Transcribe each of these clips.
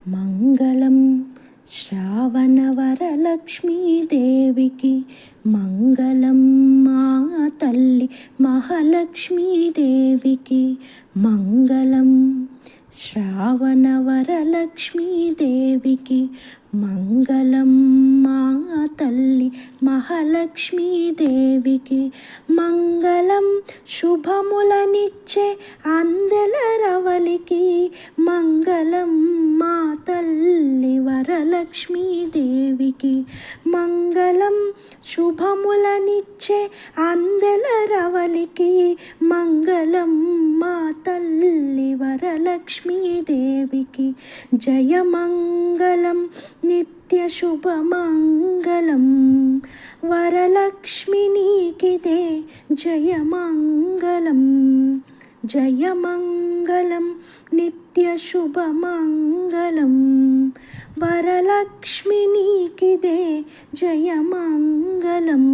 మంగళం శ్రావణవరలక్ష్మీదేవికి మంగళం మా తల్లి మహాలక్ష్మీదేవికి మంగళం శ్రావణవరలక్ష్మీదేవికి మంగళం మా తల్లి మహాలక్ష్మీదేవికి మంగళం శుభములనిచ్చే అందెల రవలికి మంగళం మా తల్లి వరలక్ష్మీదేవికి మంగళం శుభములనిచ్చే అందెల రవలికి మంగళం మా తల్లి వరలక్ష్మీదేవికి జయమంగళం నిత్య శుభమంగళం వరలక్ష్మి నీకిదే జయమంగళం జయమంగళం నిత్య శుభమంగళం వరలక్ష్మి నీకిదే జయమంగళం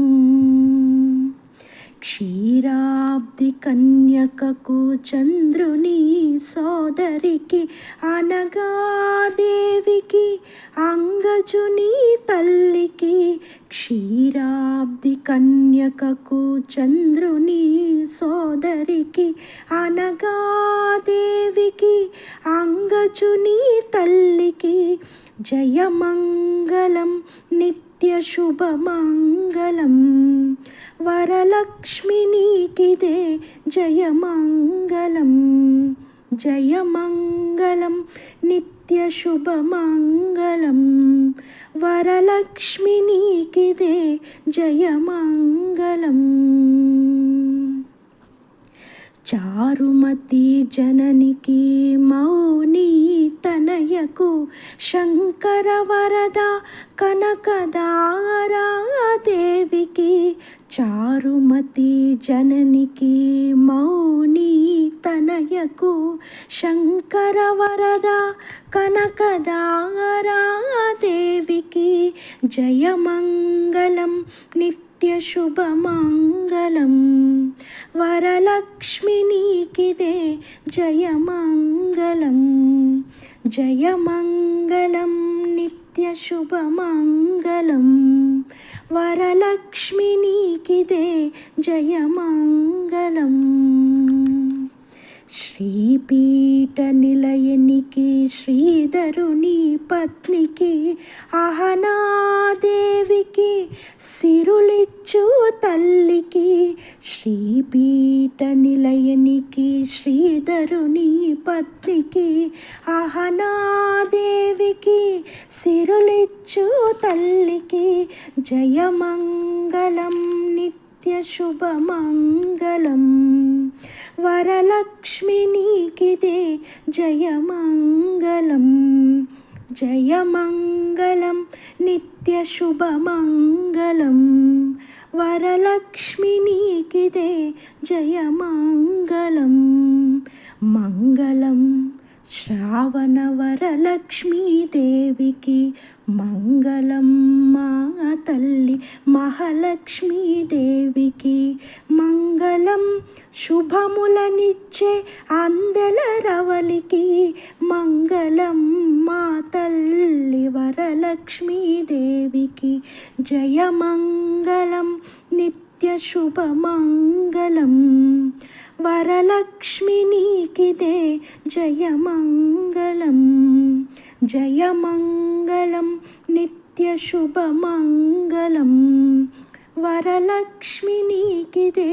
క్షీరాబ్ది కన్యకకు చంద్రుని సోదరికి అనగాదేవికి అంగజుని తల్లికి క్షీరాబ్ది కన్యకకు చంద్రుని సోదరికి అనగాదేవికి అంగజుని తల్లికి జయమంగళం నిత్య శుభమంగళం వరలక్ష్మి నీకిదే జయమంగళం జయమంగళం నిత్య శుభమంగళం వరలక్ష్మి నీకిదే జయమంగళం చారుమతి జననికి మౌని తనయకు శంకర వరద కనకదారాదేవికి చారుమతి జననికి మౌని తనయకు శంకర వరద కనకదారాదేవికి జయమంగళం నిత్య శుభమంగళం వరలక్ష్మి నీకిదే జయమంగళం జయమంగళం నిత్య శుభమంగళం వరలక్ష్మి నీకిదే జయమంగళం శ్రీపీఠ నిలయనికి శ్రీధరుని పత్నికి అహనాదేవికి సిరులిచ్చు తల్లికి శ్రీపీఠ నిలయనికి శ్రీధరుని పత్నికి అహనాదేవికి సిరులిచ్చు తల్లికి జయమంగళం నిత్య శుభమంగళం వరలక్ష్మి నీకిదే జయమంగళం జయమంగళం నిత్య శుభమంగళం వరలక్ష్మి నీకిదే జయమంగళం మంగళం శ్రావణవరలక్ష్మీదేవికి మంగళం మా తల్లి మహాలక్ష్మీదేవికి మంగళం శుభములనిచ్చే అందెల రవలికి మంగళం మా తల్లి వరలక్ష్మీదేవికి జయమంగళం నిత్య శుభమంగళం వరలక్ష్మి నీకిదే జయమంగళం జయమంగళం నిత్య శుభమంగళం వరలక్ష్మి నీకిదే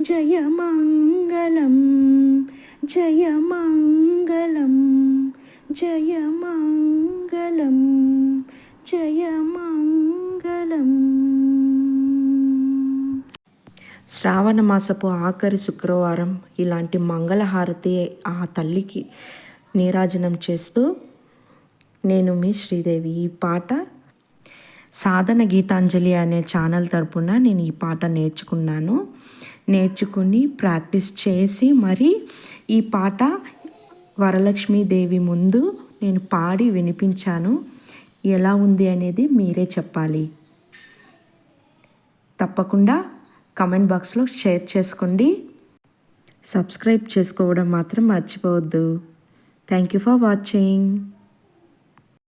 జయమంగళం జయమంగళం జయమంగళం జయమంగళం. శ్రావణ మాసపు ఆఖరి శుక్రవారం ఇలాంటి మంగళహారతి ఆ తల్లికి నీరాజనం చేస్తూ నేను మీ శ్రీదేవి. ఈ పాట సాధన గీతాంజలి అనే ఛానల్ తరపున నేను ఈ పాట నేర్చుకుని ప్రాక్టీస్ చేసి మరి ఈ పాట వరలక్ష్మీదేవి ముందు నేను పాడి వినిపించాను. ఎలా ఉంది అనేది మీరే చెప్పాలి. తప్పకుండా కామెంట్ బాక్స్లో షేర్ చేసుకోండి. సబ్స్క్రైబ్ చేసుకోవడం మాత్రం మర్చిపోవద్దు. Thank you for watching.